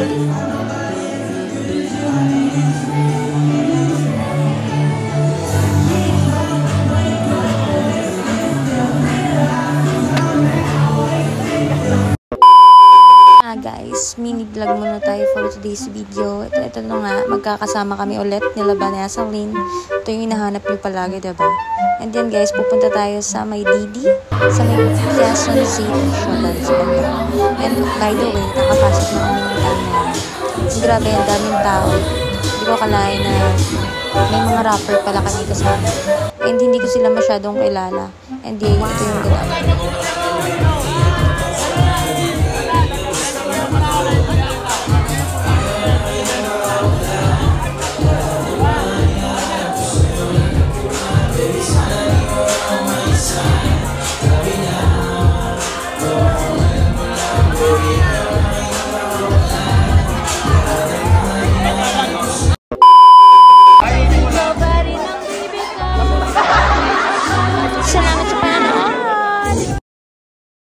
Guys, mini vlog muna tayo for today's video. Ito na nga, magkakasama kami ulit nila Vanessa Lynn. Ito yung hinahanap niyo palagi, diba? And then guys, pupunta tayo sa may Didi, sa may Quezon City, sa banda. And by the way, nakapasok na kami ng time na yun. Grabe, ang daming tao. Hindi ko akalain na may mga rapper pala kami kasama. And hindi ko sila masyadong kilala. And ito yung ginawa.